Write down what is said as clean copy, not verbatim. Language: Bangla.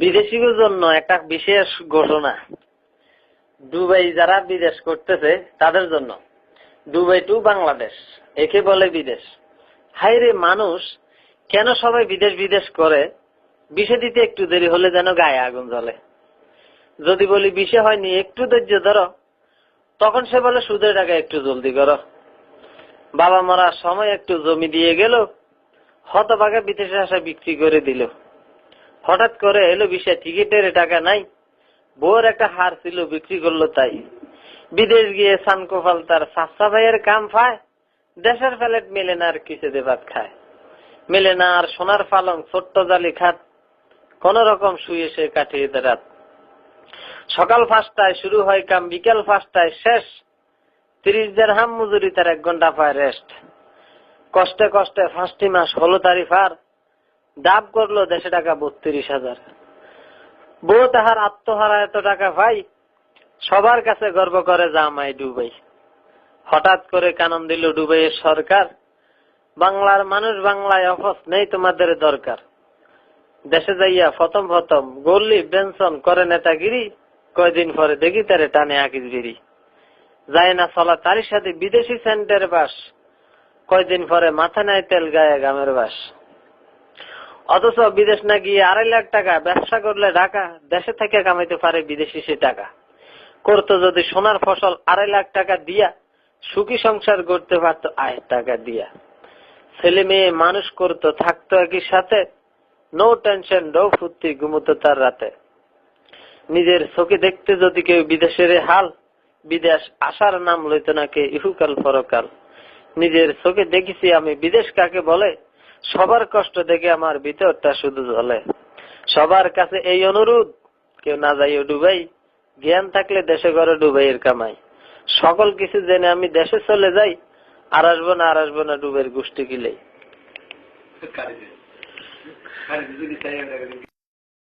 বিদেশিদের জন্য একটা বিশেষ ঘোষণা। দুবাই যারা বিদেশ করতেছে তাদের জন্য, দুবাই টু বাংলাদেশ একে বলে বিদেশ। হাইরে মানুষ কেন সবাই বিদেশ বিদেশ করে? বিষে দিতে একটু দেরি হলে যেন গায়ে আগুন জ্বলে। যদি বলি বিষে হয়নি, একটু ধৈর্য ধরো, তখন সে বলে সুদের টাকা একটু জলদি করো। বাবা মরার সময় একটু জমি দিয়ে গেল, হতভাগে বিদেশে আসা বিক্রি করে দিল। হঠাৎ করে এলো বিষয় টিকিটের টাকা নাই, বউর একটা হার ছিল বিক্রি করলো, তাই বিদেশ গিয়ে সানকোফাল তার সাচ্চা ভাইয়ের কাম পায়। দেশের ফ্ল্যাট মেলে না আর কিসে ভাত খায়, মেলে না আর সোনার পালং ছোট্ট জালি খাট, কোন রকম শুয়ে সে কাটিয়ে রাত। সকাল 5টায় শুরু হয় কাম, বিকেল 5টায় শেষ। 30 দিরহাম মজুরি, তার 1 ঘন্টা পায় রেস্ট। কষ্টে কষ্টে 5টি মাস হলো তারি পার, ডাব করলো দেশে টাকা 32,000। বউ তাহার আত্মহারা এত টাকা ভাই, সবার কাছে গর্ব করে জামাই ডুবাই। হঠাৎ করে কানন দিল ডুবাইয়ের সরকার, বাংলার মানুষ বাংলায় অফস নেই তোমাদের দরকার। দেশে যাইয়া প্রথম গোল্লি বেনসন করে নেতাগিরি, কয়দিন পরে দেখি তারে টানে আকিস বিড়ি। যায় না চলা তারই সাথে বিদেশি সেন্টের বাস, কয়দিন পরে মাথা নাই তেল গায়ে গামের বাস। অথচ বিদেশ না গিয়ে 2.5 লাখ টাকা ব্যবসা করলে ঢাকা, দেশে থেকে কামাইতে পারে বিদেশি সে টাকা। করতো যদি সোনার ফসল 2.5 লাখ টাকা দিয়া, সুখী সংসার করতে পারতো আয়ের টাকা দিয়া। ছেলে মেয়ে মানুষ করতো, থাকতো একই সাথে, নো টেনশন নো ফুর্তি, ঘুমতো তার রাতে। নিজের চোখে দেখতে যদি কেউ বিদেশের হাল, বিদেশ আসার নাম লইত না কে ইহুকাল পরকাল। নিজের চোখে দেখেছি আমি বিদেশ কাকে বলে, সবার কষ্ট দেখে আমার ভিতরটা শুধু জ্বলে। সবার কাছে এই অনুরোধ, কেউ না যাইও ডুবাই, জ্ঞান থাকলে দেশে ঘরে ডুবাইয়ের কামাই। সকল কিছু জেনে আমি দেশে চলে যাই, আর আসবো না ডুবের গোষ্ঠী গিলেই।